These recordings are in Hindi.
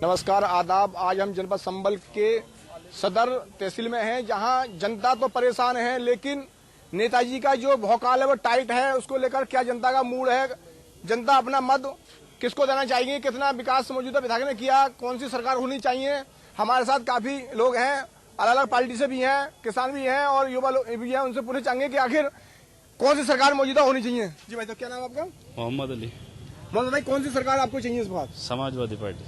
नमस्कार, आदाब। आज हम जनपद संभल के सदर तहसील में हैं, जहां जनता तो परेशान है, लेकिन नेताजी का जो भौकाल है वो टाइट है। उसको लेकर क्या जनता का मूड है, जनता अपना मत किसको देना चाहिए, कितना विकास मौजूदा विधायक ने किया, कौन सी सरकार होनी चाहिए। हमारे साथ काफी लोग हैं, अलग अलग पार्टी से भी हैं, किसान भी हैं और युवा लोग भी हैं। उनसे पूछना चाहेंगे कि आखिर कौन सी सरकार मौजूदा होनी चाहिए। जी भाई, तो क्या नाम आपका? मोहम्मद अली। मोहम्मद भाई, कौन सी सरकार आपको चाहिए इस बार? समाजवादी पार्टी।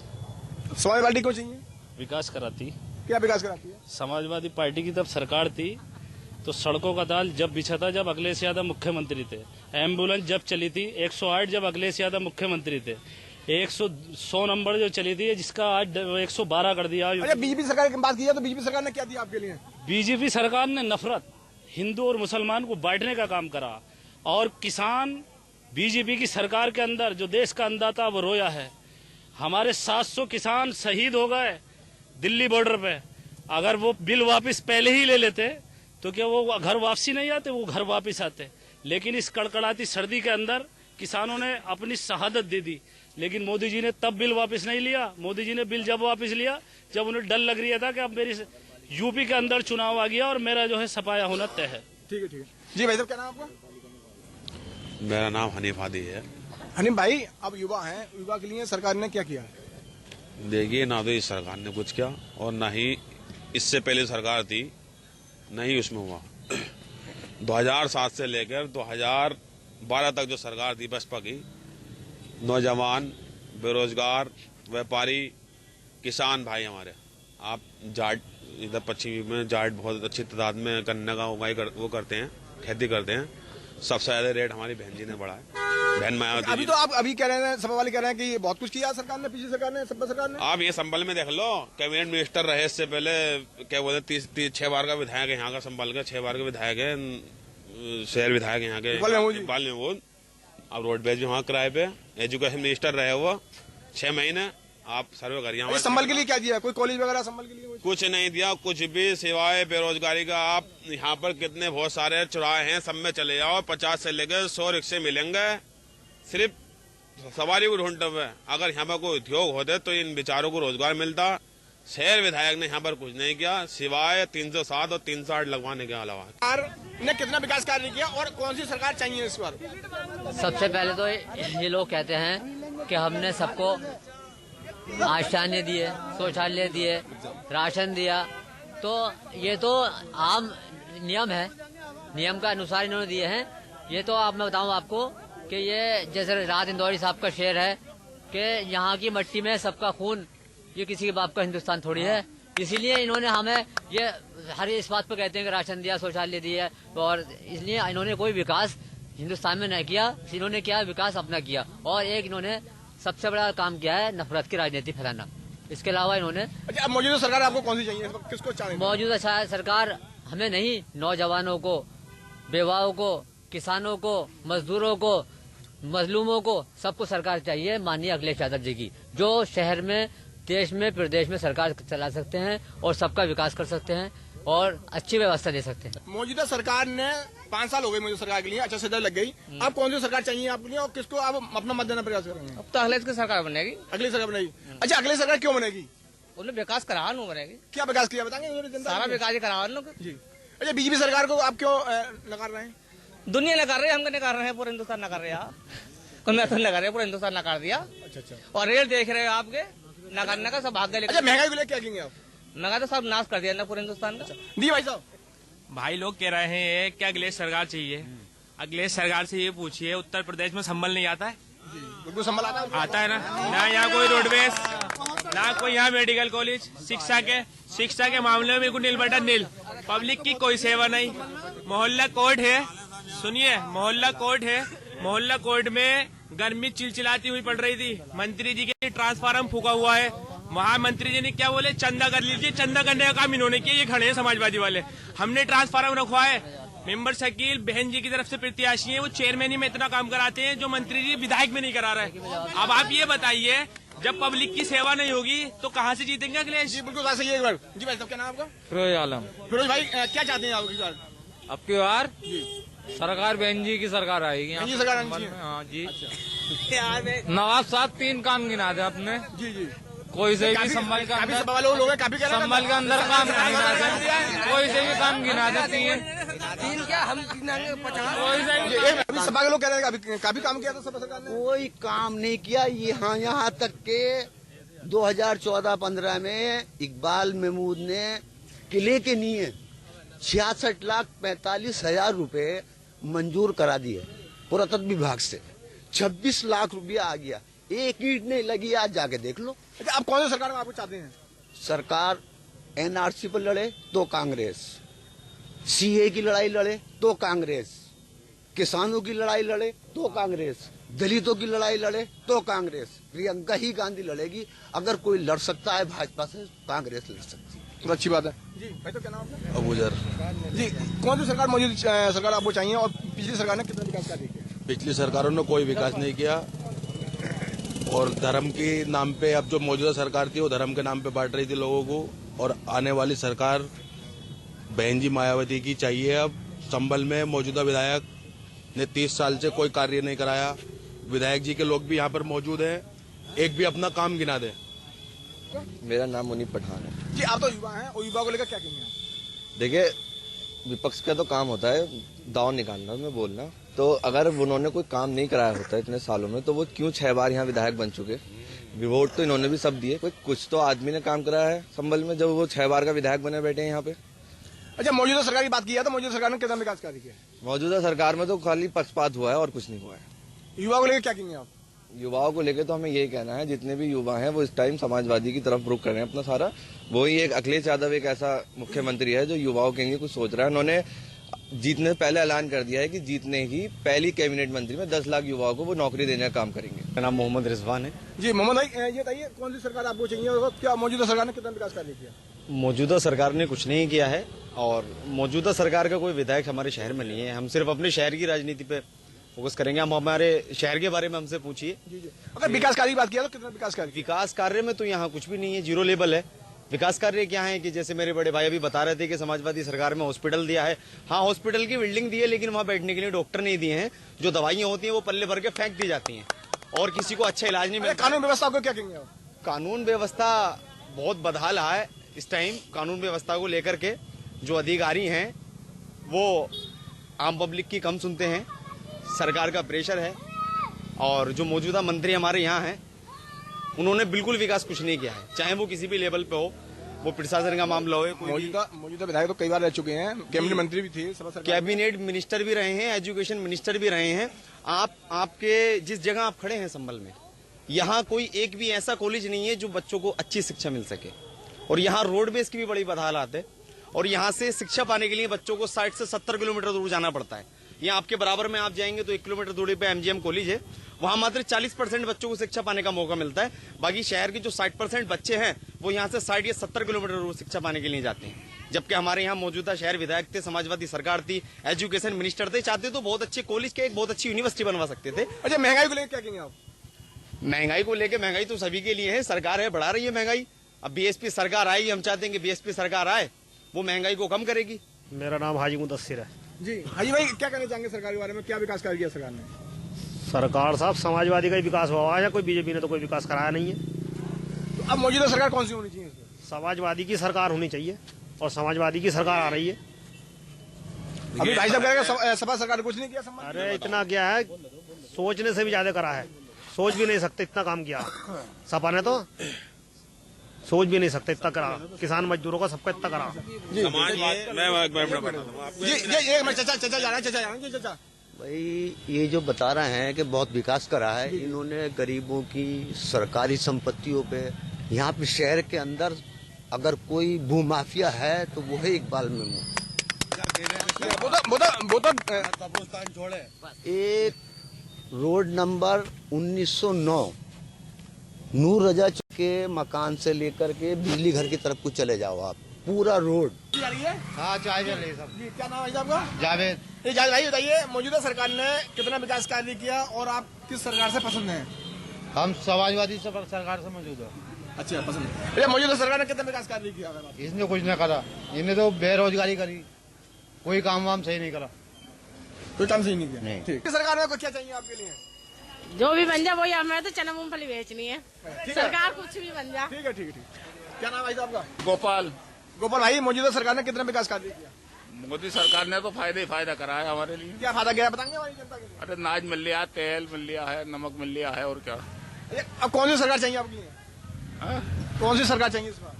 समाजवादी पार्टी को चाहिए? विकास कराती। क्या विकास कराती है? समाजवादी पार्टी की तब सरकार थी तो सड़कों का ताल जब बिछा था जब अखिलेश यादव मुख्यमंत्री थे। एम्बुलेंस जब चली थी 108 जब अखिलेश यादव मुख्यमंत्री थे। 100 नंबर जो चली थी जिसका आज 112 कर दिया। अच्छा, बीजेपी सरकार की बात की जाए तो बीजेपी सरकार ने क्या दिया आपके लिए? बीजेपी सरकार ने नफरत, हिंदू और मुसलमान को बांटने का काम करा और किसान बीजेपी की सरकार के अंदर जो देश का अन्नदाता वो रोया है। हमारे 700 किसान शहीद हो गए दिल्ली बॉर्डर पे। अगर वो बिल वापस पहले ही ले लेते तो क्या वो घर वापसी नहीं आते? वो घर वापस आते। लेकिन इस कड़कड़ाती सर्दी के अंदर किसानों ने अपनी शहादत दे दी। लेकिन मोदी जी ने तब बिल वापस नहीं लिया। मोदी जी ने बिल जब वापस लिया जब उन्हें डर लग रहा था कि अब मेरी यूपी के अंदर चुनाव आ गया और मेरा जो है सफाया होना तय है। ठीक है, ठीक है। जी भाई साहब, क्या नाम आपका? मेरा नाम हनीफ हादी है। हनीफ भाई, अब युवा हैं, युवा के लिए सरकार ने क्या किया? देखिए, ना तो इस सरकार ने कुछ किया और ना ही इससे पहले सरकार थी, नहीं उसमें हुआ। 2007 से लेकर 2012 तक जो सरकार थी बसपा की, नौजवान, बेरोजगार, व्यापारी, किसान भाई हमारे, आप जाट इधर पश्चिमी में जाट बहुत अच्छी तादाद में गन्ने का उगाई वो करते हैं, खेती करते हैं। सबसे ज्यादा रेट हमारी बहन जी ने बढ़ा है, बहन मायावती। अभी तो आप अभी कह रहे हैं, सपा वाले कह रहे हैं कि बहुत कुछ किया सरकार ने, पिछली सरकार ने, सपा सरकार ने। आप ये संभल में देख लो, कैबिनेट मिनिस्टर रहे इससे पहले, क्या बोलते 6 बार का विधायक है यहाँ का, संभल का 6 बार का विधायक है, शहर विधायक यहाँ के इकबाल महमूद। अब रोडवेज भी वहाँ किराए पे, एजुकेशन मिनिस्टर रहे वो 6 महीने। आप सर्वे करिए। संभल के लिए क्या दिया? कोई कॉलेज वगैरह संभल के लिए? कुछ नहीं दिया, कुछ भी सिवाय बेरोजगारी का। आप यहाँ पर कितने बहुत सारे चौराहे हैं, सब में चले जाओ, 50 से लेकर 100 रिक्शे मिलेंगे, सिर्फ सवारी को ढूंढते हुए। अगर यहाँ पर कोई उद्योग होते तो इन बेचारों को रोजगार मिलता। शहर विधायक ने यहाँ पर कुछ नहीं किया सिवाय 307 और 308 लगवाने के अलावा। सरकार ने कितना विकास कार्य किया और कौन सी सरकार चाहिए इस बार? सबसे पहले तो ये लोग कहते हैं कि हमने सबको आश्वासन दिए, शौचालय दिए, राशन दिया, तो ये तो आम नियम है, नियम का अनुसार इन्होंने दिए हैं। ये तो आप मैं बताऊं आपको कि ये जैसे राज इंदौरी साहब का शेर है कि यहाँ की मट्टी में सबका खून, ये किसी के बाप का हिंदुस्तान थोड़ी है। इसीलिए इन्होंने हमें ये हर इस बात पर कहते हैं कि राशन दिया, शौचालय दिया, और इसलिए इन्होंने कोई विकास हिंदुस्तान में नहीं किया। इन्होंने क्या विकास अपना किया, और एक इन्होंने सबसे बड़ा काम किया है नफरत की राजनीति फैलाना। इसके अलावा इन्होंने अच्छा, मौजूदा सरकार आपको कौन सी चाहिए, किसको चाहिए? मौजूदा सरकार हमें नहीं, नौजवानों को, बेवाओं को, किसानों को, मजदूरों को, मजलूमों को, सबको सरकार चाहिए माननीय अखिलेश यादव जी की, जो शहर में, देश में, प्रदेश में सरकार चला सकते हैं और सबका विकास कर सकते हैं और अच्छी व्यवस्था दे सकते हैं। मौजूदा सरकार ने 5 साल हो गए मौजूदा सरकार के लिए, अच्छा से लग गई। अब कौन सी सरकार चाहिए आपके लिए और किसको आप अपना मत देना प्रयास करेंगे? अब तो अखिलेश की सरकार बनेगी। अगली सरकार बनेगी? अच्छा, अगली सरकार क्यों बनेगी? उन्हें विकास करा बनेगी। क्या विकास किया बताएंगे? सारा विकास करा जी। अच्छा, बीजेपी सरकार को आप क्यों नकार रहे हैं? दुनिया नकार रही है, हम नकार रहे हैं, पूरा हिंदुस्तान नकार रहे हैं। मैं तो नकार रहे, पूरा हिंदुस्तान नकार दिया। अच्छा। और रेल देख रहे हो आपके नकारने का सब भाग गए। अच्छा, महंगाई को लेकर क्या कहेंगे आप? महंगाई तो सब नाश कर दिया ना पूरे हिंदुस्तान का। दी भाई साहब, भाई लोग कह रहे हैं कि अखिलेश सरकार चाहिए। अखिलेश सरकार से ये पूछिए, उत्तर प्रदेश में संभल नहीं आता है? बिल्कुल संभल आता है ना यहाँ कोई रोडवेज, ना कोई यहाँ मेडिकल कॉलेज, शिक्षा के मामले में बिल्कुल नील बटन नील। पब्लिक की कोई सेवा नहीं। मोहल्ला कोर्ट है, सुनिए, मोहल्ला कोर्ट है, मोहल्ला कोर्ट में गर्मी चिलचिलाती हुई पड़ रही थी। मंत्री जी के ट्रांसफार्मर फूका हुआ है, वहाँ मंत्री जी ने क्या बोले, चंदा कर लीजिए। चंदा करने का काम इन्होंने किया, ये खड़े हैं समाजवादी वाले। हमने ट्रांसफार्मर रखवा है, मेंबर शकील बहन जी की तरफ से प्रत्याशी है, वो चेयरमैन में इतना काम कराते हैं जो मंत्री जी विधायक में नहीं करा रहे। अब आप ये बताइए, जब पब्लिक की सेवा नहीं होगी तो कहाँ से जीतेंगे अखिलेश जी? बिल्कुल सही है। एक बार जी भाई साहब, क्या नाम आपका? फिरोज आलम। फिरोज भाई, क्या चाहते हैं आप? अब की बार सरकार बहन जी की सरकार आएगी। सरकार? हाँ जी। नवाब साहब 3 काम गिना दे अपने। जी। कोई से भी संभल के काफी अंदर सभा वाले लोग हैं, काफी कह रहे हैं संभल के अंदर काम गिना दे, कोई से भी काम गिना देती है। कोई से भी ये अभी सभा के लोग कह रहे हैं कि काफी काम किया था सभा सरकार ने। कोई काम नहीं किया। यहाँ तक के 2014-15 में इकबाल महमूद ने किले के लिए 66,45,000 रुपए मंजूर करा दिए पुरातत्व विभाग से। 26 लाख रुपया आ गया, एक ईंट नहीं लगी। आज जाके देख लो। अच्छा, आप कौन सी सरकार में आपको चाहते हैं? सरकार एनआरसी पर लड़े तो कांग्रेस, सीए की लड़ाई लड़े तो कांग्रेस, किसानों की लड़ाई लड़े तो कांग्रेस, दलितों की लड़ाई लड़े तो कांग्रेस। प्रियंका ही गांधी लड़ेगी। अगर कोई लड़ सकता है भाजपा से, कांग्रेस लड़ सकती है। तो अच्छी बात है जी। भाई तो क्या नाम है? अबूजर जी, कौन सी सरकार मौजूद सरकार आपको चाहिए और पिछली सरकार ने कितना विकास कार्य किया? पिछली सरकारों ने कोई विकास नहीं किया और धर्म के नाम पे अब जो मौजूदा सरकार थी वो धर्म के नाम पे बांट रही थी लोगों को। और आने वाली सरकार बहन जी मायावती की चाहिए। अब संभल में मौजूदा विधायक ने 30 साल से कोई कार्य नहीं कराया। विधायक जी के लोग भी यहाँ पर मौजूद हैं, एक भी अपना काम गिना दे। मेरा नाम मुनीब पठान है जी। आप तो युवा हैं और युवा को लेकर क्या कहेंगे आप? देखिए, विपक्ष का तो काम होता है दाव निकालना, मैं बोलना। तो अगर उन्होंने कोई काम नहीं कराया होता इतने सालों में, तो वो क्यों 6 बार यहाँ विधायक बन चुके? वोट तो इन्होंने भी सब दिए, कोई कुछ तो आदमी ने काम कराया है संभल में, जब वो 6 बार का विधायक बने बैठे हैं यहाँ पे। अच्छा, मौजूदा सरकार की बात की है तो मौजूदा सरकार ने कितना विकास कार्य किया? मौजूदा सरकार में तो खाली पक्षपात हुआ है और कुछ नहीं हुआ है। युवा को लेकर क्या कहेंगे आप? युवाओं को लेकर तो हमें यही कहना है, जितने भी युवा हैं वो इस टाइम समाजवादी की तरफ रुख कर रहे हैं अपना सारा। वही एक अखिलेश यादव एक ऐसा मुख्यमंत्री है जो युवाओं के लिए कुछ सोच रहा है। उन्होंने जीतने पहले ऐलान कर दिया है कि जीतने की पहली कैबिनेट मंत्री में 10 लाख युवाओं को वो नौकरी देने का काम करेंगे। मेरा नाम मोहम्मद रिजवान है जी। मोहम्मद भाई, ये बताइए कौन सी सरकार आपको चाहिए और क्या मौजूदा सरकार ने कितना विकास कार्य किया? मौजूदा सरकार ने कुछ नहीं किया है और मौजूदा सरकार का कोई विधायक हमारे शहर में नहीं है। हम सिर्फ अपने शहर की राजनीति पे फोकस करेंगे। हम हमारे शहर के बारे में हमसे पूछिए। अगर विकास कार्य की बात किया तो कितना विकास कार्य? विकास कार्य में तो यहाँ कुछ भी नहीं है, जीरो लेवल है। विकास कार्य क्या है कि जैसे मेरे बड़े भाई अभी बता रहे थे कि समाजवादी सरकार में हॉस्पिटल दिया है। हाँ, हॉस्पिटल की बिल्डिंग दी है, लेकिन वहाँ बैठने के लिए डॉक्टर नहीं दिए हैं। जो दवाइयाँ होती हैं वो पल्ले भर के फेंक दी जाती हैं और किसी को अच्छा इलाज नहीं मिलता। कानून व्यवस्था को क्या कहेंगे आप? कानून व्यवस्था बहुत बदहाल है इस टाइम। कानून व्यवस्था को लेकर के जो अधिकारी हैं वो आम पब्लिक की कम सुनते हैं, सरकार का प्रेशर है। और जो मौजूदा मंत्री हमारे यहाँ हैं उन्होंने बिल्कुल विकास कुछ नहीं किया है, चाहे वो किसी भी लेवल पे हो, वो प्रशासन का मामला हो। मौजूदा विधायक तो कई बार रह चुके हैं, कैबिनेट मंत्री भी थे, कैबिनेट मिनिस्टर भी रहे हैं, एजुकेशन मिनिस्टर भी रहे हैं। आपके जिस जगह आप खड़े हैं संभल में, यहाँ कोई एक भी ऐसा कॉलेज नहीं है जो बच्चों को अच्छी शिक्षा मिल सके। और यहाँ रोडवेज की भी बड़ी बदहालात है और यहाँ से शिक्षा पाने के लिए बच्चों को 60 से 70 किलोमीटर दूर जाना पड़ता है। यहाँ आपके बराबर में आप जाएंगे तो 1 किलोमीटर दूरी पे एमजीएम कॉलेज है, वहां मात्र 40% बच्चों को शिक्षा पाने का मौका मिलता है। बाकी शहर के जो 60% बच्चे हैं वो यहाँ से 60 या 70 किलोमीटर दूर शिक्षा पाने के लिए जाते हैं। जबकि हमारे यहाँ मौजूदा शहर विधायक थे, समाजवादी सरकार थी, एजुकेशन मिनिस्टर थे, चाहते तो बहुत अच्छे कॉलेज के एक बहुत अच्छी यूनिवर्सिटी बनवा सकते थे। अच्छा, महंगाई को लेकर क्या कहेंगे आप? महंगाई को लेकर, महंगाई तो सभी के लिए है, सरकार है बढ़ा रही है महंगाई। अब बीएसपी सरकार आई, हम चाहते हैं कि बीएसपी सरकार आए, वो महंगाई को कम करेगी। मेरा नाम हाजी मुदस्सिर है जी। हाजी भाई, क्या कहना चाहेंगे सरकार के बारे में? क्या विकास कार्य किया सरकार ने? सरकार साहब समाजवादी का ही विकास हुआ है, कोई बीजेपी ने तो कोई विकास कराया नहीं है। तो अब मौजूदा सरकार कौन सी होनी चाहिए? समाजवादी की सरकार होनी चाहिए और समाजवादी की सरकार आ रही है। अभी भाई साहब कहेगा सपा सरकार ने कुछ नहीं किया। अरे इतना क्या है, सोचने से भी ज्यादा करा है। सोच भी नहीं सकते इतना काम किया सपा ने, तो सोच भी नहीं सकते इतना करा। किसान मजदूरों का सबका इतना करा। चाचा भाई, ये जो बता रहे हैं कि बहुत विकास करा है, इन्होंने गरीबों की सरकारी संपत्तियों पे, यहाँ पे शहर के अंदर अगर कोई भूमाफिया है तो वो है इकबाल महमूद। एक रोड नंबर 1909 नूर रजा के मकान से लेकर के बिजली घर की तरफ को चले जाओ आप, पूरा रोड। हाँ, चाय चल रही सब। क्या नाम है आपका? जावेद। जावेद भाई, बताइए मौजूदा सरकार ने कितना विकास कार्य किया और आप किस सरकार से पसंद हैं? हम समाजवादी सरकार से मौजूद है। अच्छा, पसंद है। मौजूदा सरकार ने कितना विकास कार्य किया? इसने कुछ नहीं करा, इन्हें तो बेरोजगारी करी, कोई काम वाम सही नहीं करा, कोई काम सही नहीं किया। नहीं। ठीक। सरकार में को क्या चाहिए आपके लिए? जो भी बन जाए वही, हमें तो चना मूंगफली बेचनी है, सरकार कुछ भी बन जाए। ठीक है ठीक है ठीक। क्या नाम है भाई साहब का? गोपाल। गोपाल भाई, मौजूदा सरकार ने कितना विकास कार्य किया? मोदी सरकार ने तो फायदा करा है हमारे लिए। क्या फायदा किया बताएंगे हमारी जनता के लिए? अरे अनाज मिल लिया, तेल मिल लिया है, नमक मिल लिया है, और क्या। अब कौन सी सरकार चाहिए आपके लिए? कौन सी सरकार चाहिए इस बार?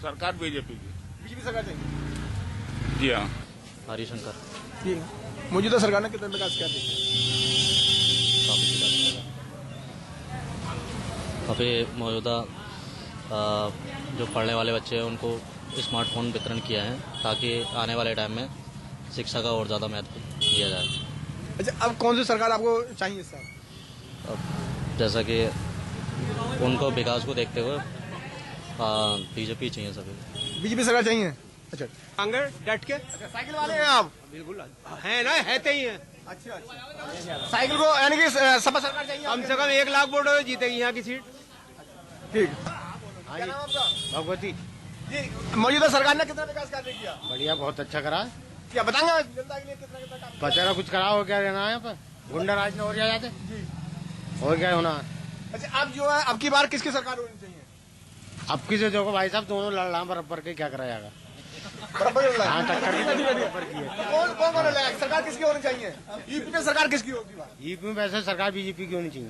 सरकार बीजेपी की। बीजेपी सरकार चाहिए? जी हाँ। हरिशंकर। ठीक है। मौजूदा सरकार ने कितना विकास कार्य किया? काफ़ी मौजूदा जो पढ़ने वाले बच्चे हैं उनको स्मार्टफोन वितरण किया है, ताकि आने वाले टाइम में शिक्षा का और ज़्यादा महत्व दिया जाए। अच्छा, अब कौन सी सरकार आपको चाहिए इस साल? जैसा कि उनको विकास को देखते हुए बीजेपी चाहिए सभी। बीजेपी सरकार चाहिए। अच्छा, आगे डट के। अच्छा, साइकिल वाले हैं आप? बिल्कुल है ना, है तो ही है। अच्छा, साइकिल को यानी कि सपा सरकार चाहिए? कम से कम 1 लाख वोट जीतेगी यहाँ की सीट। ठीक। क्या नाम आपका? भगवती जी। मौजूदा सरकार ने कितना विकास कार्य किया? बढ़िया, बहुत अच्छा करा। क्या बताएंगे जनता के लिए कितना कितना काम? बचारा कुछ करा हो, क्या रहना है यहाँ पर, गुंडा राज में और जाते और क्या होना। अच्छा, अब जो है अब की बार किसकी सरकार होनी चाहिए? अब की जो देखो भाई साहब, दोनों लड़ रहा बराबर के, क्या करा जाएगा। बराबर लड़ रहा है। हाँ, टक्कर की बराबर की है। कौन कौन लड़ रहा है? सरकार किसकी होनी चाहिए? यूपी में सरकार किसकी होगी? यूपी में वैसे सरकार बीजेपी की होनी चाहिए।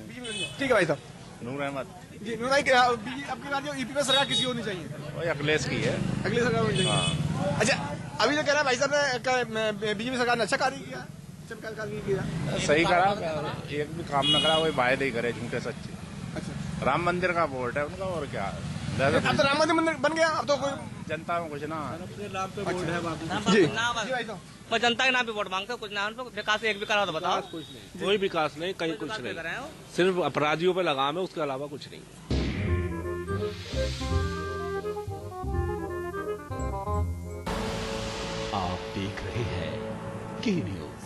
ठीक है भाई साहब। नूर अहमद जी। नूर भाई, अब की बार जो यूपी में सरकार किसकी होनी चाहिए? वही अखिलेश की है। अगली सरकार होनी चाहिए। अच्छा, अभी जो कह रहा है भाई साहब ने बीजेपी सरकार ने अच्छा कार्य किया, सही करा, एक भी काम न करा, वही वायदे ही करे झूठे सच्चे। अच्छा, राम मंदिर का वोट है उनका, और क्या। अब तो राम मंदिर बन गया, अब तो कोई जनता में कुछ ना। जी। मैं जनता के नाम पे वोट मांगता हूँ, कुछ नाम पे विकास एक भी करा तो बताओ। कोई विकास नहीं, कहीं कुछ नहीं, सिर्फ अपराधियों पे लगाम है, उसके अलावा कुछ नहीं। आप देख रहे हैं के न्यूज,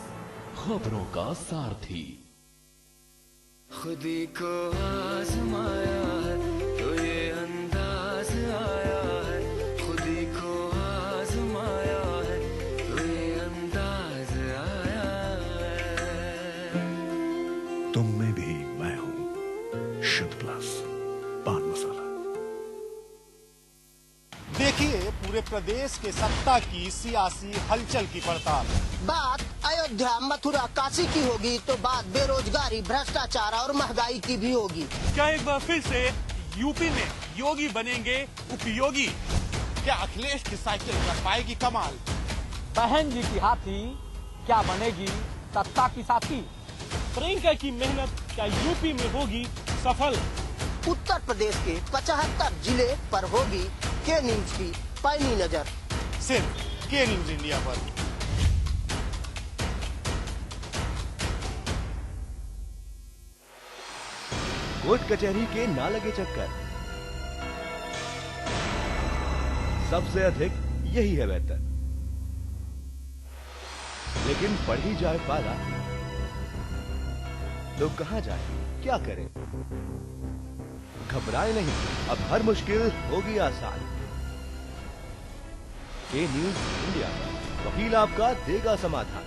खबरों का सारथी। खुदी को आजमाया है तो ये अंदाज आया है, खुदी को आजमाया है तो ये अंदाज आया है। तुम में भी मैं हूं, शुद्ध प्लस पान मसाला। देखिए पूरे प्रदेश के सत्ता की सियासी हलचल की पड़ताल। बात अयोध्या, मथुरा, काशी की होगी तो बात बेरोजगारी, भ्रष्टाचार और महंगाई की भी होगी। क्या एक बार फिर से यूपी में योगी बनेंगे उपयोगी? क्या अखिलेश की साइकिल कर पाएगी कमाल? बहन जी की हाथी क्या बनेगी सत्ता की साथी? प्रियंका की मेहनत क्या यूपी में होगी सफल? उत्तर प्रदेश के 75 जिले पर होगी के न्यूज की पैनी नजर, सिर्फ के न्यूज इंडिया पर। कोर्ट कचहरी के ना लगे चक्कर, सबसे अधिक यही है बेहतर। लेकिन पड़ ही जाए पाला तो कहां जाए, क्या करें? घबराए नहीं, अब हर मुश्किल होगी आसान। के न्यूज इंडिया पर वकील आपका देगा समाधान।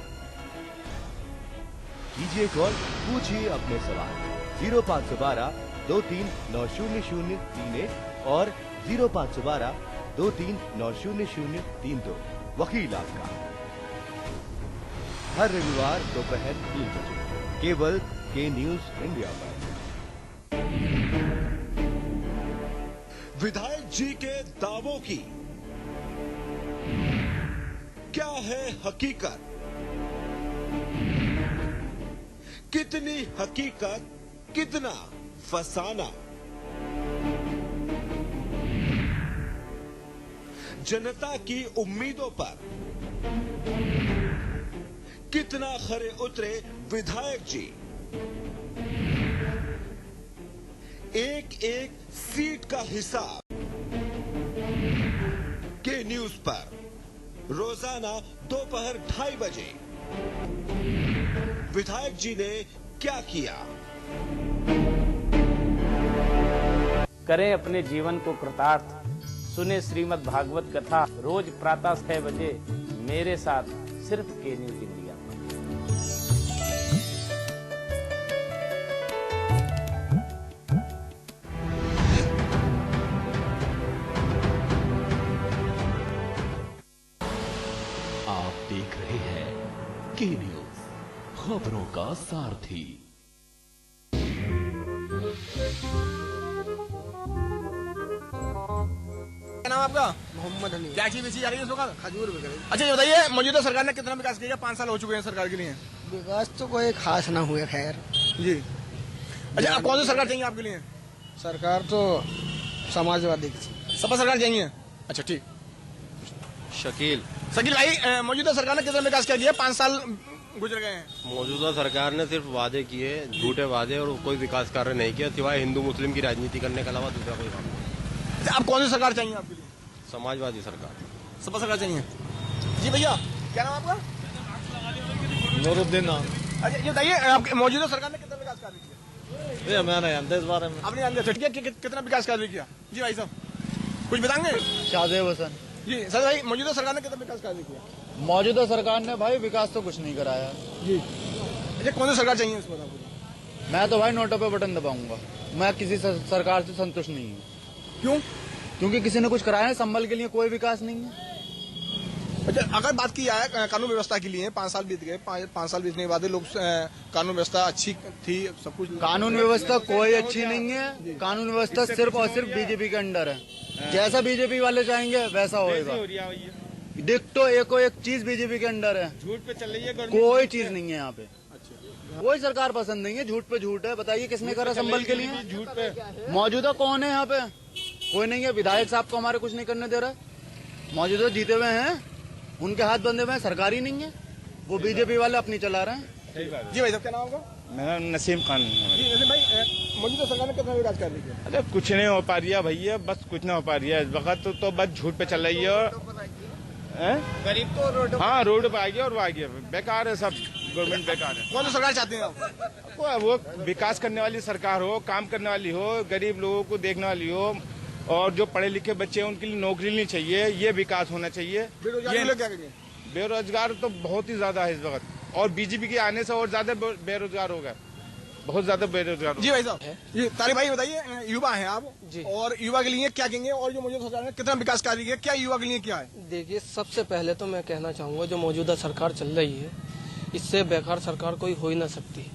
कीजिए कॉल, पूछिए अपने सवाल 0512-23900031 और 0512-23900032। वकील आपका हर रविवार दोपहर 3 बजे केवल के न्यूज इंडिया पर। विधायक जी के दावों की क्या है हकीकत? कितनी हकीकत, कितना फसाना? जनता की उम्मीदों पर कितना खरे उतरे विधायक जी? एक एक सीट का हिसाब के न्यूज पर रोजाना दोपहर 2:30 बजे। विधायक जी ने क्या किया? करें अपने जीवन को कृतार्थ, सुने श्रीमद् भागवत कथा रोज प्रातः 6 बजे मेरे साथ सिर्फ के न्यूज इंडिया। खबरों का सारथी। क्या नाम आपका? मोहम्मद अली। क्या चीज बेची जा रही है इस वक्त? खजूर वगैरह। अच्छा ये बताइए, मौजूदा सरकार ने कितना विकास किया? 5 साल हो चुके हैं सरकार के लिए। विकास तो कोई खास ना हुए, खैर जी। अच्छा आप कौन सी सरकार चाहिए आपके लिए? सरकार तो समाजवादी की। सपा सरकार चाहिए? अच्छा ठीक। शकील शकील भाई, मौजूदा सरकार ने कितना विकास किया? 5 साल गुजर गए हैं। मौजूदा सरकार ने सिर्फ वादे किए, झूठे वादे, और कोई विकास कार्य नहीं किया सिवाय हिंदू मुस्लिम की राजनीति करने के अलावा दूसरा कोई काम नहीं। अच्छा, आप कौन सी सरकार चाहिए आपके लिए? समाजवादी सरकार। सपा सरकार चाहिए? जी भैया, क्या नाम आपका? नूरुद्दीन नाम। अच्छा ये बताइए, आपके मौजूदा सरकार ने कितना विकास कार्य किया? मैं नहीं जानता इस बारे में। आप नहीं जानते? कितना विकास कार्य किया? जी भाई साहब कुछ बताएंगे? शाहजेब हसन। जी सर भाई, मौजूदा सरकार ने कितना विकास कार्य किया? मौजूदा सरकार ने भाई विकास तो कुछ नहीं कराया जी। अच्छा कौन सी सरकार चाहिए इसमें आपको? मैं तो भाई नोटों पे बटन दबाऊंगा। मैं किसी सरकार से संतुष्ट नहीं हूँ। क्यों? क्योंकि किसी ने कुछ कराया है, संभल के लिए कोई विकास नहीं है। अच्छा अगर बात की जाए कानून व्यवस्था के लिए, 5 साल बीत गए, 5 साल बीतने के बाद लोग कानून व्यवस्था अच्छी थी, सब कुछ। कानून व्यवस्था कोई अच्छी नहीं है। कानून व्यवस्था सिर्फ और सिर्फ बीजेपी के अंडर है। जैसा बीजेपी वाले चाहेंगे वैसा होएगा। डिक्टो एको एक चीज बीजेपी के अंडर है। झूठ पे चल रही है, कोई चीज नहीं है यहाँ पे। कोई सरकार पसंद नहीं है, झूठ पे झूठ है। बताइए किसने करा संभल के लिए? झूठ पे मौजूदा कौन है यहाँ पे? कोई नहीं है। विधायक साहब को हमारे कुछ नहीं करने दे रहा। मौजूदा जीते हुए हैं, उनके हाथ बंधे हुए हैं, सरकारी नहीं है। वो बीजेपी वाले अपनी चला रहे हैं। जी भाई साहब क्या नाम होगा? मेरा नसीम खान। जी नसीम भाई, मौजूदा सरकार ने कितना विकास कर दिया? अरे कुछ नहीं हो पा रहा भैया, बस कुछ नहीं हो पा रहा है इस वक्त तो बस झूठ पे चल रही है। गरीब तो रोड, हाँ रोड पे आ गया और वो आ गया, बेकार है सब। गवर्नमेंट बेकार है। कौन सी सरकार चाहते हैं आप? वो विकास करने वाली सरकार हो, काम करने वाली हो, गरीब लोगों को देखने वाली हो, और जो पढ़े लिखे बच्चे हैं उनके लिए नौकरी नहीं चाहिए, ये विकास होना चाहिए। बेरोजगार तो बहुत ही ज्यादा है इस वक्त, और बीजेपी के आने से और ज्यादा बेरोजगार होगा, बहुत ज्यादा बेरोजगार। जी भाई साहब, जी तारिक भाई बताइए, युवा हैं आप जी, और युवा के लिए क्या कहेंगे? और जो मौजूदा सरकार ने कितना विकास कार्य किया, क्या युवा के लिए क्या है? देखिए सबसे पहले तो मैं कहना चाहूँगा, जो मौजूदा सरकार चल रही है इससे बेकार सरकार कोई हो ही ना सकती।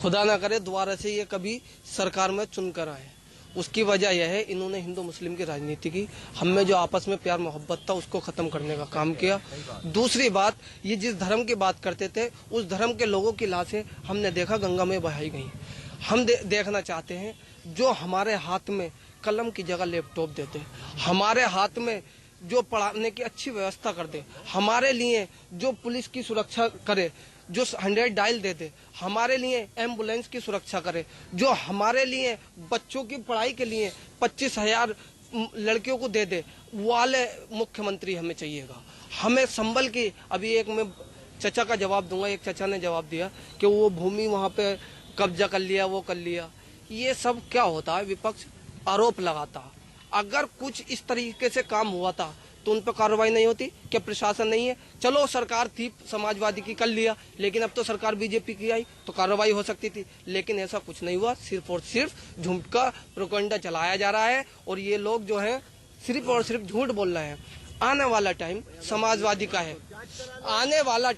खुदा ना करे दोबारा से ये कभी सरकार में चुनकर आए। उसकी वजह यह है, इन्होंने हिंदू मुस्लिम की राजनीति की, हम में जो आपस में प्यार मोहब्बत था उसको खत्म करने का काम किया। दूसरी बात, ये जिस धर्म की बात करते थे उस धर्म के लोगों की लाशें हमने देखा गंगा में बहाई गई। हम देखना चाहते हैं जो हमारे हाथ में कलम की जगह लैपटॉप देते, हमारे हाथ में जो पढ़ाने की अच्छी व्यवस्था कर दे, हमारे लिए जो पुलिस की सुरक्षा करे, जो 100 डायल दे दे, हमारे लिए एम्बुलेंस की सुरक्षा करे, जो हमारे लिए बच्चों की पढ़ाई के लिए 25,000 लड़कियों को दे दे, वाले मुख्यमंत्री हमें चाहिएगा। हमें संभल की, अभी एक मैं चचा का जवाब दूंगा, एक चचा ने जवाब दिया कि वो भूमि वहाँ पे कब्जा कर लिया, वो कर लिया। ये सब क्या होता है? विपक्ष आरोप लगाता। अगर कुछ इस तरीके से काम हुआ था तो उन पर कार्रवाई नहीं होती? क्या प्रशासन नहीं है? चलो सरकार थी समाजवादी की, कर लिया, लेकिन अब तो सरकार बीजेपी की आई तो कार्रवाई हो सकती थी, लेकिन ऐसा कुछ नहीं हुआ। सिर्फ और सिर्फ झूठ का प्रोपेगेंडा चलाया जा रहा है, और ये लोग जो हैं सिर्फ और सिर्फ झूठ बोल रहे हैं। आने वाला टाइम समाजवादी का है, आने वाला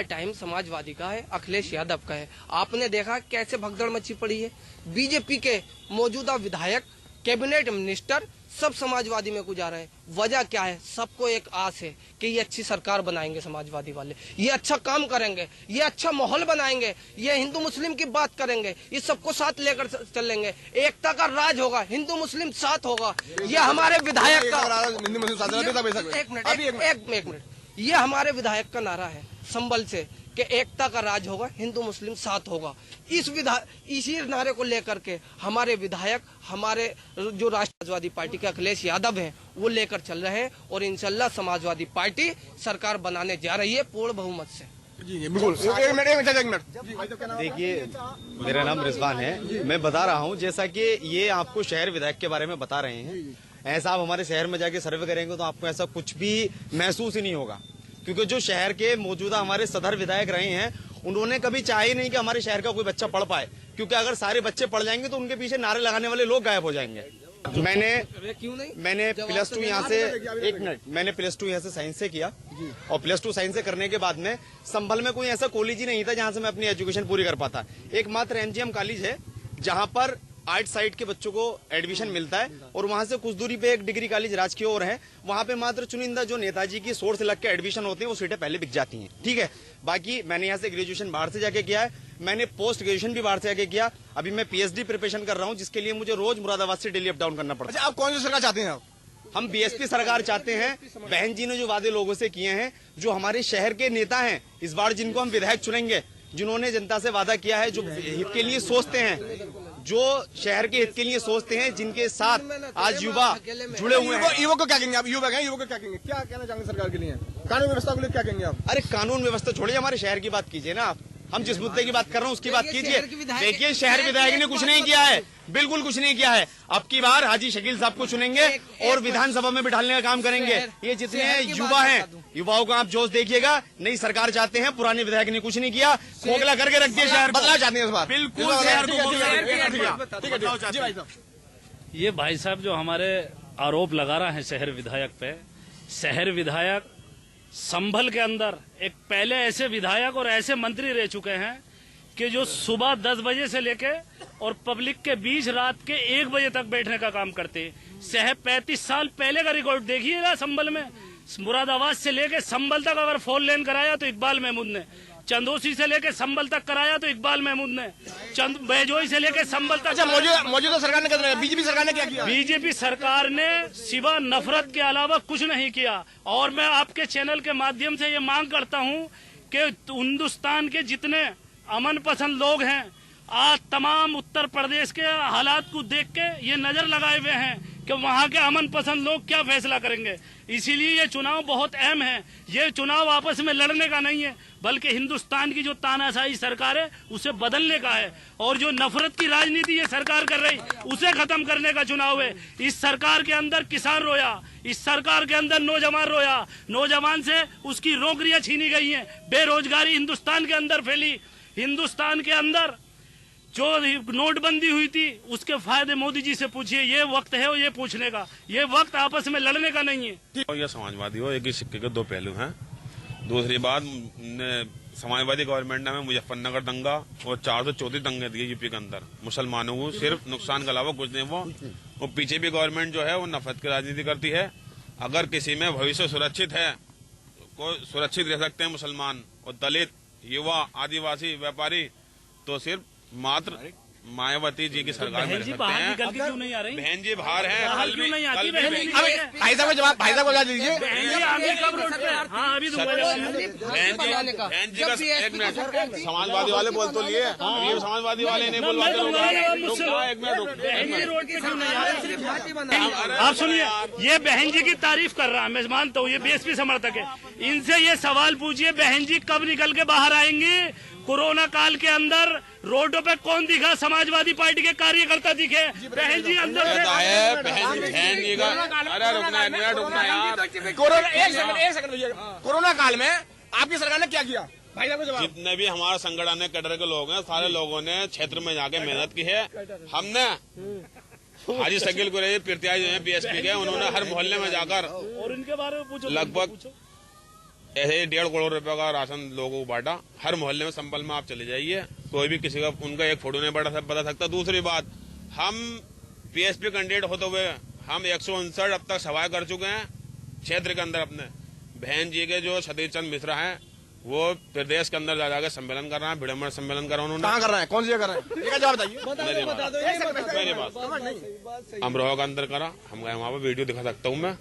टाइम समाजवादी का है, अखिलेश यादव का है। आपने देखा कैसे भगदड़ मची पड़ी है। बीजेपी के मौजूदा विधायक, कैबिनेट मिनिस्टर सब समाजवादी में को जा रहे हैं। वजह क्या है? सबको एक आस है कि ये अच्छी सरकार बनाएंगे समाजवादी वाले, ये अच्छा काम करेंगे, ये अच्छा माहौल बनाएंगे, ये हिंदू मुस्लिम की बात करेंगे, ये सबको साथ लेकर चलेंगे, एकता का राज होगा, हिंदू मुस्लिम साथ होगा। ये हमारे विधायक का एक मिनट, ये हमारे विधायक का नारा है संभल से कि एकता का राज होगा, हिंदू मुस्लिम साथ होगा। इसी नारे को लेकर के हमारे विधायक, हमारे जो राष्ट्रवादी पार्टी के अखिलेश यादव हैं, वो लेकर चल रहे हैं, और इंशाल्लाह समाजवादी पार्टी सरकार बनाने जा रही है पूर्ण बहुमत से। जी बिल्कुल। एक मिनट। देखिए मेरा नाम रिजवान है, मैं बता रहा हूँ, जैसा कि ये आपको शहर विधायक के बारे में बता रहे हैं, ऐसा आप हमारे शहर में जाके सर्वे करेंगे तो आपको ऐसा कुछ भी महसूस ही नहीं होगा, क्योंकि जो शहर के मौजूदा हमारे सदर विधायक रहे हैं उन्होंने कभी चाहे ही नहीं कि हमारे शहर का कोई बच्चा पढ़ पाए, क्योंकि अगर सारे बच्चे पढ़ जाएंगे तो उनके पीछे नारे लगाने वाले लोग गायब हो जाएंगे। मैंने +2 यहाँ से 1 मिनट मैंने +2 यहाँ से साइंस से किया और +2 साइंस से करने के बाद में संभल में कोई ऐसा कॉलेज ही नहीं था जहाँ से मैं अपनी एजुकेशन पूरी कर पाता। एकमात्र एमजीएम कॉलेज है जहाँ पर आर्ट साइड के बच्चों को एडमिशन मिलता है और वहां से कुछ दूरी पे एक डिग्री कॉलेज राजकीय और है, वहां पे मात्र चुनिंदा जो नेताजी की सोर्स लग के एडमिशन होते हैं वो सीटें पहले बिक जाती हैं। ठीक है, बाकी मैंने यहाँ से ग्रेजुएशन बाहर से जाके किया है, मैंने पोस्ट ग्रेजुएशन भी बाहर से जाके किया, अभी मैं पीएचडी प्रिपरेशन कर रहा हूँ जिसके लिए मुझे रोज मुरादाबाद से डेली अप डाउन करना पड़ता है। अच्छा, आप कौन सी सरकार चाहते हैं? हम बीएसपी सरकार चाहते हैं। बहन जी ने जो वादे लोगों से किए हैं, जो हमारे शहर के नेता हैं इस बार जिनको हम विधायक चुनेंगे, जिन्होंने जनता से वादा किया है, जो हित के लिए सोचते हैं, जो शहर के हित के लिए सोचते हैं, जिनके साथ आज युवा जुड़े हुए हैं। युवक को क्या कहेंगे आप? युवक हैं, युवक को क्या कहेंगे? क्या कहना चाहेंगे सरकार के लिए? कानून व्यवस्था को लिए क्या कहेंगे आप? अरे कानून व्यवस्था छोड़िए, हमारे शहर की बात कीजिए ना आप। हम जिस मुद्दे की बात कर रहे हैं उसकी बात कीजिए। देखिए, शहर विधायक ने कुछ नहीं किया है, बिल्कुल कुछ नहीं किया है। अब की बार हाजी शकील साहब को चुनेंगे और विधानसभा में बिठाने का काम करेंगे। ये जितने युवा हैं, युवाओं का आप जोश देखिएगा। नई सरकार चाहते हैं, पुराने विधायक ने कुछ नहीं किया, खोखला करके रख दिया शहर। बदलाव चाहते हैं इस बार, बिल्कुल। ये भाई साहब जो हमारे आरोप लगा रहा है शहर विधायक पे, शहर विधायक संभल के अंदर एक पहले ऐसे विधायक और ऐसे मंत्री रह चुके हैं कि जो सुबह 10 बजे से लेके और पब्लिक के बीच रात के 1 बजे तक बैठने का काम करते हैं। 35 साल पहले का रिकॉर्ड देखिएगा। संभल में मुरादाबाद से लेके संभल तक अगर 4 लेन कराया तो इकबाल महमूद ने, चंदोसी से लेके संभल तक कराया तो इकबाल महमूद ने, बैजोई से लेके संभल तक। मौजूदा सरकार ने क्या, बीजेपी सरकार ने क्या किया? बीजेपी सरकार ने सिवा नफरत के अलावा कुछ नहीं किया। और मैं आपके चैनल के माध्यम से ये मांग करता हूँ कि हिंदुस्तान के जितने अमन पसंद लोग हैं, आज तमाम उत्तर प्रदेश के हालात को देख के ये नजर लगाए हुए हैं कि वहाँ के अमन पसंद लोग क्या फैसला करेंगे। इसीलिए ये चुनाव बहुत अहम है। ये चुनाव आपस में लड़ने का नहीं है, बल्कि हिंदुस्तान की जो तानाशाही सरकार है उसे बदलने का है। और जो नफरत की राजनीति ये सरकार कर रही, उसे खत्म करने का चुनाव है। इस सरकार के अंदर किसान रोया, इस सरकार के अंदर नौजवान रोया, नौजवान से उसकी नौकरियां छीनी गई हैं, बेरोजगारी हिंदुस्तान के अंदर फैली। हिंदुस्तान के अंदर जो नोटबंदी हुई थी उसके फायदे मोदी जी से पूछिए। ये वक्त है ये पूछने का, ये वक्त आपस में लड़ने का नहीं है। ये समाजवादी हो, एक ही सिक्के के 2 पहलू हैं। दूसरी बात, समाजवादी गवर्नमेंट ने हमें मुजफ्फरनगर दंगा और 434 दंगे दिए यूपी के अंदर। मुसलमानों को सिर्फ नुकसान के अलावा कुछ नहीं। वो पीछे भी गवर्नमेंट जो है वो नफरत की राजनीति करती है। अगर किसी में भविष्य सुरक्षित है, कोई सुरक्षित रह सकते हैं मुसलमान और दलित, युवा, आदिवासी, व्यापारी, तो सिर्फ मात्र मायावती जी की सरकार में रह सकते हैं। क्यों नहीं आ रही? बहन जी बाहर हैं, क्यों नहीं आती? भाई साहब को जवाब, भाई साहब को जवाब दीजिए। बहन जी का 1 मिनट, समाजवादी वाले बोल तो लिए, ये समाजवादी वाले नहीं बोलवाते। आप सुनिए, ये बहन जी की तारीफ कर रहा है, मैं मानता हूँ ये बीएसपी समर्थक है। इनसे ये सवाल पूछिए, बहन जी कब निकल के बाहर आएंगी? कोरोना काल के अंदर रोडों पे कौन दिखा? समाजवादी पार्टी के कार्यकर्ता दिखे। बहन जी अंदर बहन जी का, अरे रुकना, एक सेकंड। कोरोना काल में आपकी सरकार ने क्या किया? भाई साहब को जवाब। जितने भी हमारा संगठन है, कैडर के लोग हैं, सारे लोगों ने क्षेत्र में जाके मेहनत की है। हमने हाजी शकील को प्रत्याशी हैं बीएसपी के, उन्होंने हर मोहल्ले में जाकर और इनके बारे में पूछो, लगभग ऐसे 1.5 करोड़ रुपए का राशन लोगों को बांटा। हर मोहल्ले में संभल में आप चले जाइए, कोई भी किसी का उनका एक फोटो नहीं बता सकता। दूसरी बात, हम बीएसपी कैंडिडेट होते हुए हम 159 अब तक सभाएं कर चुके हैं क्षेत्र के अंदर अपने। बहन जी के जो सतीश चंद्र मिश्रा हैं, वो प्रदेश के अंदर जाकर सम्मेलन कर रहे हैं, भिड़म्बर सम्मेलन कर रहे हैं। उन्होंने कहाँ कर रहे हैं, कौन सी जगह कर रहे हैं? ये जवाब बताइए। मेरी बात अमरोहा के अंदर करा, हम गए वहाँ पर, वीडियो दिखा सकता हूँ मैं।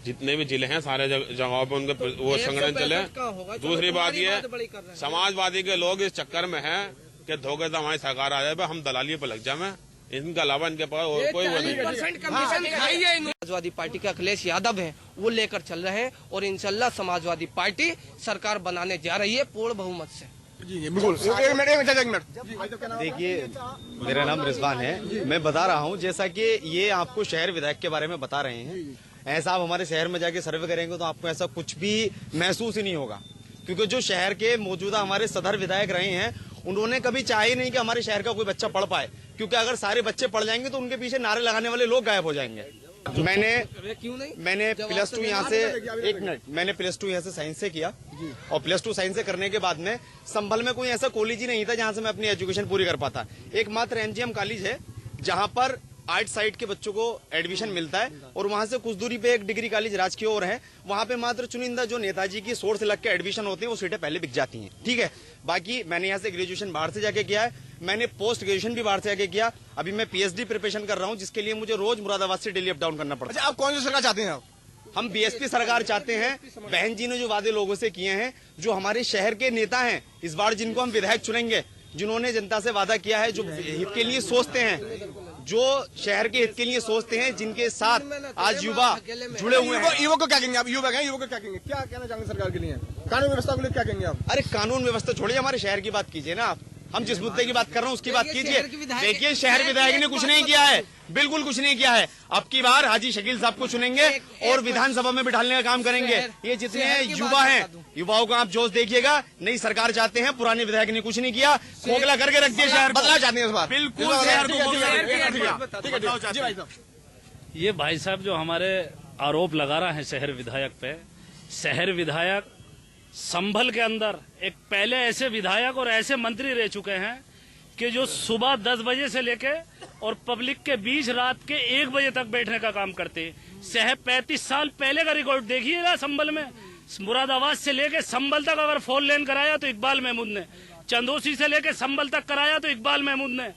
जितने भी जिले हैं सारे जगहों पे उनके वो संगठन चले। दूसरी बात ये, समाजवादी के लोग इस चक्कर में हैं कि धोखे से हमारी सरकार आ जाए, हम दलाली पे लग जाए। इनके अलावा इनके पास और कोई वो नहीं। समाजवादी पार्टी के अखिलेश यादव हैं, वो लेकर चल रहे हैं और इंशाल्लाह समाजवादी पार्टी सरकार बनाने जा रही है पूर्ण बहुमत से। जी बिल्कुल। एक मिनट। देखिए, मेरा नाम रिजवान है। मैं बता रहा हूँ, जैसा कि ये आपको शहर विधायक के बारे में बता रहे हैं, ऐसा आप हमारे शहर में जाके सर्वे करेंगे तो आपको ऐसा कुछ भी महसूस ही नहीं होगा। क्योंकि जो शहर के मौजूदा हमारे सदर विधायक रहे हैं, उन्होंने कभी चाहा ही नहीं कि हमारे शहर का कोई बच्चा पढ़ पाए, क्योंकि अगर सारे बच्चे पढ़ जाएंगे तो उनके पीछे नारे लगाने वाले लोग गायब हो जाएंगे। मैंने प्लस टू यहाँ से मैंने प्लस टू यहाँ से साइंस से किया, और प्लस टू साइंस से करने के बाद में संभल में कोई ऐसा कॉलेज ही नहीं था जहाँ से मैं अपनी एजुकेशन पूरी कर पाता। एकमात्र एमजीएम कॉलेज है जहाँ पर आर्ट साइड के बच्चों को एडमिशन मिलता है, और वहां से कुछ दूरी पे एक डिग्री कॉलेज राजकीय और है, वहां पे मात्र चुनिंदा जो नेताजी की सोर्स लग के एडमिशन होते हैं वो सीटें पहले बिक जाती हैं। ठीक है, बाकी मैंने यहाँ से ग्रेजुएशन बाहर से जाके किया है, मैंने पोस्ट ग्रेजुएशन भी बाहर से जाके किया, अभी मैं पीएचडी प्रिपरेशन कर रहा हूँ, जिसके लिए मुझे रोज मुरादाबाद से डेली अप डाउन करना पड़ता है। अच्छा, आप कौन सी सरकार चाहते हैं? हम बीएसपी सरकार चाहते हैं। बहन जी ने जो वादे लोगों से किए हैं, जो हमारे शहर के नेता हैं इस बार जिनको हम विधायक चुनेंगे, जिन्होंने जनता से वादा किया है, जो हित के लिए सोचते हैं, जो शहर के हित के लिए सोचते हैं, जिनके साथ आज युवा जुड़े हुए हैं। युवक को क्या कहेंगे आप? युवक हैं, युवक को क्या कहेंगे? क्या कहना चाहेंगे सरकार के लिए? कानून व्यवस्था को लिए क्या कहेंगे आप? अरे कानून व्यवस्था छोड़िए, हमारे शहर की बात कीजिए ना आप। हम जिस मुद्दे की बात कर रहे हैं उसकी बात कीजिए। देखिए, शहर विधायक ने कुछ नहीं किया है, बिल्कुल कुछ नहीं किया है। अब की बार हाजी शकील साहब को चुनेंगे और विधानसभा में बिठाने का काम करेंगे। ये जितने युवा हैं, युवाओं का आप जोश देखिएगा। नई सरकार चाहते हैं, पुराने विधायक ने कुछ नहीं किया, खोखला करके रख दिया शहर। बदलाव चाहते हैं इस बार, बिल्कुल। ये भाई साहब जो हमारे आरोप लगा रहा है शहर विधायक पे, शहर विधायक संभल के अंदर एक पहले ऐसे विधायक और ऐसे मंत्री रह चुके हैं कि जो सुबह 10 बजे से लेके और पब्लिक के बीच रात के 1 बजे तक बैठने का काम करते हैं। 35 साल पहले का रिकॉर्ड देखिए ना, संभल में मुरादाबाद से लेके संभल तक अगर 4 लेन कराया तो इकबाल महमूद ने, चंदोसी से लेके संभल तक कराया तो इकबाल महमूद ने,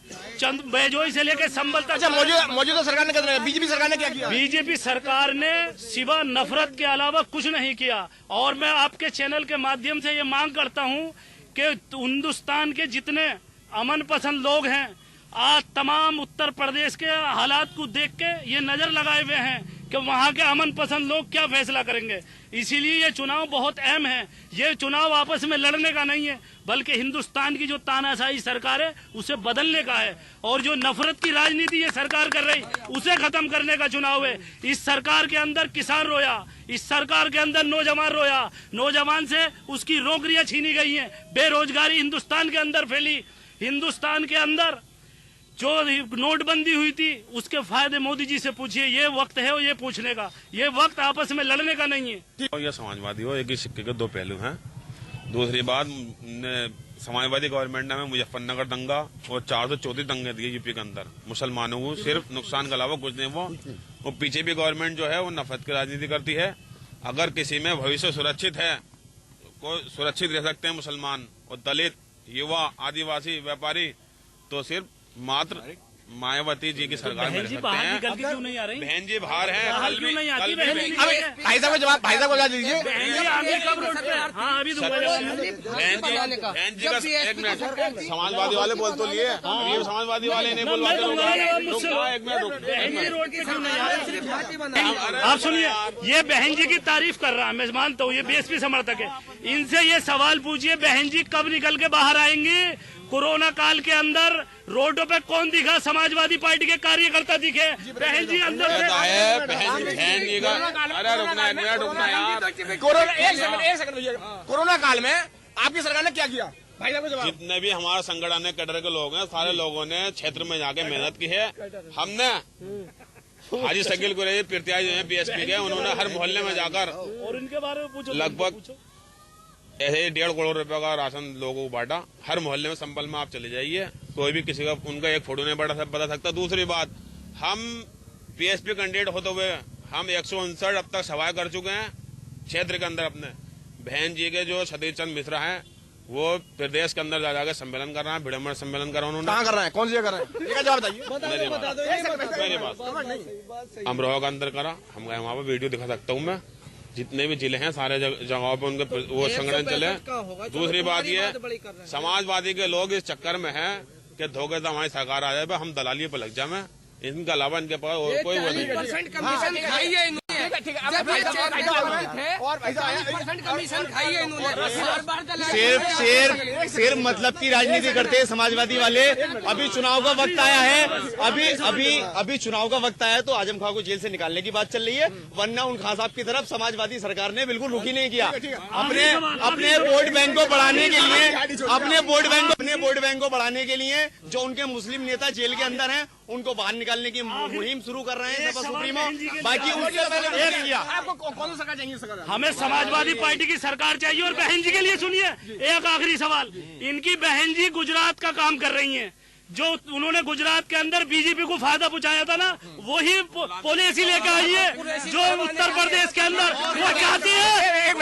बैजोई से लेके संभल तक। अच्छा, मौजूदा सरकार ने क्या, बीजेपी सरकार ने क्या किया? बीजेपी सरकार ने सिवा नफरत के अलावा कुछ नहीं किया। और मैं आपके चैनल के माध्यम से ये मांग करता हूँ कि हिंदुस्तान के जितने अमन पसंद लोग हैं, आज तमाम उत्तर प्रदेश के हालात को देख के ये नजर लगाए हुए हैं कि वहाँ के अमन पसंद लोग क्या फैसला करेंगे। इसीलिए ये चुनाव बहुत अहम है। ये चुनाव आपस में लड़ने का नहीं है, बल्कि हिंदुस्तान की जो तानाशाही सरकार है उसे बदलने का है, और जो नफरत की राजनीति ये सरकार कर रही उसे खत्म करने का चुनाव है। इस सरकार के अंदर किसान रोया, इस सरकार के अंदर नौजवान रोया, नौजवान से उसकी नौकरियां छीनी गई हैं, बेरोजगारी हिंदुस्तान के अंदर फैली। हिंदुस्तान के अंदर जो नोटबंदी हुई थी उसके फायदे मोदी जी से पूछिए। ये वक्त है और ये पूछने का, ये वक्त आपस में लड़ने का नहीं है। यह समाजवादी हो, एक ही सिक्के के दो पहलू हैं। दूसरी बात, समाजवादी गवर्नमेंट ने हमें मुजफ्फरनगर दंगा और 434 दंगे दिए यूपी के अंदर। मुसलमानों को सिर्फ नुकसान के अलावा कुछ नहीं। वो पीछे भी गवर्नमेंट जो है वो नफरत की राजनीति करती है। अगर किसी में भविष्य सुरक्षित है, को सुरक्षित रह सकते हैं मुसलमान और दलित, युवा, आदिवासी, व्यापारी, तो सिर्फ मात्र मायावती जी की सरकार में रह सकते हैं। क्यों नहीं आ रही? बहन जी बाहर है, भाई साहब जवाब, भाई साहब जवाब दीजिए। बहन जी का एक मिनट, समाजवादी वाले बोल तो लिए, ये समाजवादी वाले नहीं बोलवाते। आप सुनिए, ये बहन जी की तारीफ कर रहा है, मैं मानता हूँ ये बीएसपी समर्थक है। इनसे ये सवाल पूछिए, बहन जी कब निकल के बाहर आएंगी? कोरोना काल के अंदर रोडों पे कौन दिखा? समाजवादी पार्टी के कार्यकर्ता दिखे। बहन जी अंदर बहन जी का, अरे रुकना एक मिनट, रुकना यार। एक सेकंड, कोरोना काल में आपकी सरकार ने क्या किया? भाई साहब जवाब। जितने भी हमारा संगठन है, कैडर के लोग हैं, सारे लोगों ने क्षेत्र में जाके मेहनत की है। हमने हाजी शकील को रहे प्रत्याशी जो है बीएसपी के, उन्होंने हर मोहल्ले में जाकर और इनके बारे में पूछो, लगभग ऐसे 1.5 करोड़ रुपए का राशन लोगों को बांटा। हर मोहल्ले में संभल में आप चले जाइए, कोई भी किसी का उनका एक फोटो नहीं बता सकता। दूसरी बात, हम पीएसपी कैंडिडेट होते हुए हम 159 अब तक सभाएं कर चुके हैं क्षेत्र के अंदर अपने। बहन जी के जो सतीश चंद्र मिश्रा हैं, वो प्रदेश के अंदर जाकर सम्मेलन कर रहे हैं, विडम्बना सम्मेलन कर रहे हैं। उन्होंने कहाँ कर रहे हैं, कौन सी जगह कर रहे हैं? जवाब बताइए। मेरी बात अमरोहा के अंदर करा, हम गए वहाँ पर, वीडियो दिखा सकता हूँ मैं। जितने भी जिले हैं सारे जगहों पे उनके वो संगठन चले। दूसरी बात ये, समाजवादी के लोग इस चक्कर में हैं कि धोखे से हमारी सरकार आ जाए, हम दलाली पे लग जाए। इनके अलावा इनके पास और कोई वो नहीं है। सिर्फ मतलब की राजनीति करते हैं समाजवादी वाले। अभी चुनाव का वक्त आया है, अभी चुनाव का वक्त आया है तो आजम खां को जेल से निकालने की बात चल रही है, वरना उन खान साहब की तरफ समाजवादी सरकार ने बिल्कुल रुख ही नहीं किया। अपने वोट बैंक को बढ़ाने के लिए, अपने वोट बैंक को बढ़ाने के लिए जो उनके मुस्लिम नेता जेल के अंदर हैं उनको बाहर निकालने की मुहिम शुरू कर रहे हैं सपा सुप्रीमो। बाकी उनसे पहले किया। आपको कौन सा सरकार चाहिए? हमें समाजवादी पार्टी की सरकार चाहिए। और बहन जी के लिए सुनिए एक आखिरी सवाल, इनकी बहन जी गुजरात का काम कर रही हैं, जो उन्होंने गुजरात के अंदर बीजेपी को फायदा पहुंचाया था ना, वही पॉलिसी लेकर आई है जो उत्तर प्रदेश के अंदर वो चाहती है।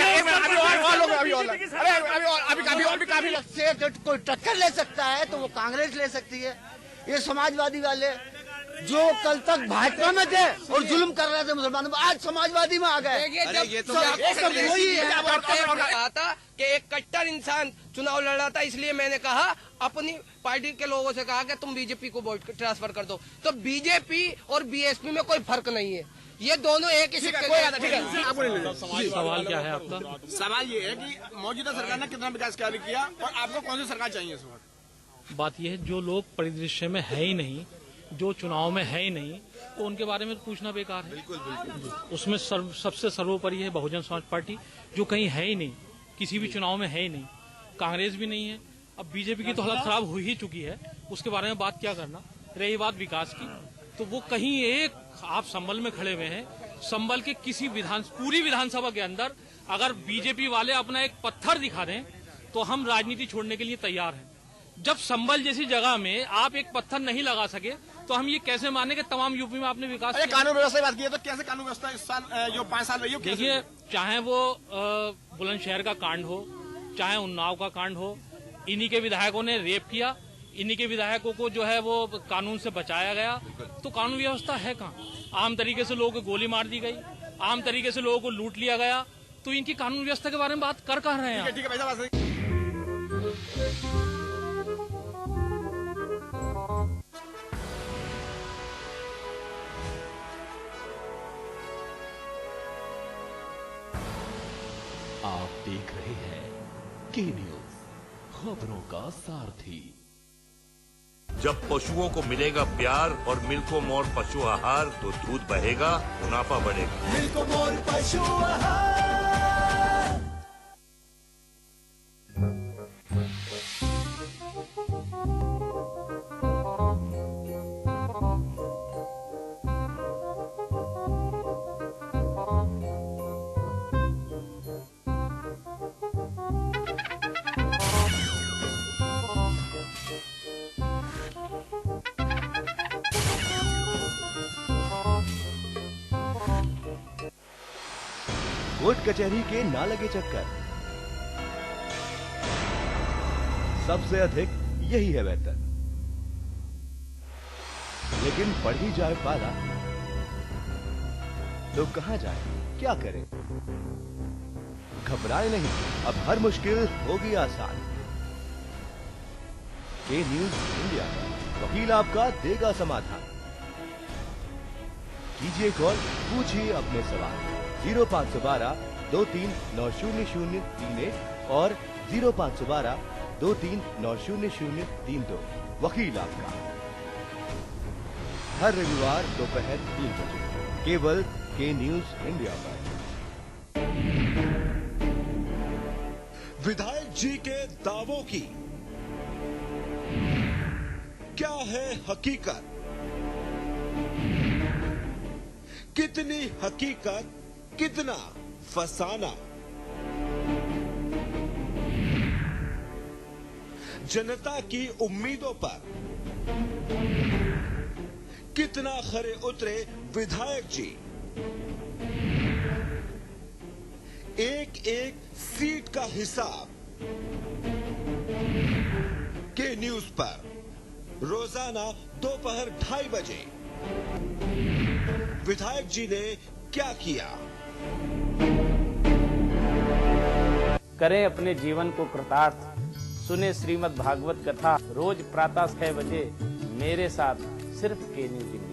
कोई टक्कर ले सकता है तो वो कांग्रेस ले सकती है। ये समाजवादी वाले जो कल तक भाजपा में थे और जुल्म कर रहे थे मुसलमानों पर, आज समाजवादी में आ गए। था कि एक कट्टर इंसान चुनाव लड़ रहा था, इसलिए मैंने कहा अपनी पार्टी के लोगों से कहा कि तुम बीजेपी को वोट ट्रांसफर कर दो। तो बीजेपी और बीएसपी में कोई फर्क नहीं है, ये दोनों एक ही सिक्के के। सवाल क्या है आपका? सवाल ये है कि मौजूदा सरकार ने कितना विकास कार्य किया और आपको कौन सी सरकार चाहिए इस वक्त? बात यह है जो लोग परिदृश्य में है ही नहीं, जो चुनाव में है ही नहीं, तो उनके बारे में पूछना बेकार है। बिल्कुल। उसमें सबसे सर्वोपरि है बहुजन समाज पार्टी, जो कहीं है ही नहीं, किसी भी चुनाव में है ही नहीं। कांग्रेस भी नहीं है। अब बीजेपी की तो हालत खराब हो ही चुकी है, उसके बारे में बात क्या करना। रही बात विकास की, तो वो कहीं एक आप संभल में खड़े हुए हैं, संभल के किसी पूरी विधानसभा के अंदर अगर बीजेपी वाले अपना एक पत्थर दिखा दें तो हम राजनीति छोड़ने के लिए तैयार हैं। जब संभल जैसी जगह में आप एक पत्थर नहीं लगा सके तो हम ये कैसे माने कि तमाम यूपी में आपने विकास किया? कानून व्यवस्था की बात की है तो कैसे कानून व्यवस्था इस साल जो 5 साल रही है? देखिए, चाहे वो बुलंदशहर का कांड हो, चाहे उन्नाव का कांड हो, इन्हीं के विधायकों ने रेप किया, इन्हीं के विधायकों को जो है वो कानून से बचाया गया। तो कानून व्यवस्था है कहाँ? आम तरीके से लोगों को गोली मार दी गई, आम तरीके से लोगों को लूट लिया गया, तो इनकी कानून व्यवस्था के बारे में बात कर रहे हैं। ठीक है भाई। आप देख रहे हैं के न्यूज, खबरों का सारथी। जब पशुओं को मिलेगा प्यार और मिल्को मोर पशु आहार तो दूध बहेगा, मुनाफा बढ़ेगा। मिल्को मोर पशु आहार। कोर्ट कचहरी के ना लगे चक्कर, सबसे अधिक यही है बेहतर। लेकिन बढ़ ही जाए पाला तो कहां जाए, क्या करें? घबराए नहीं, अब हर मुश्किल होगी आसान। के न्यूज इंडिया का वकील आपका देगा समाधान। कीजिए कॉल, पूछिए अपने सवाल। 0512 23900031 और 0512 23900032। वकील आपका हर रविवार दोपहर 3 बजे केवल के न्यूज इंडिया पर। विधायक जी के दावों की क्या है हकीकत? कितनी हकीकत, कितना फसाना? जनता की उम्मीदों पर कितना खरे उतरे विधायक जी? एक एक सीट का हिसाब के न्यूज पर रोजाना दोपहर 2:30 बजे। विधायक जी ने क्या किया? करें अपने जीवन को कृतार्थ, सुने श्रीमद् भागवत कथा रोज प्रातः 6 बजे मेरे साथ सिर्फ के न्यूज।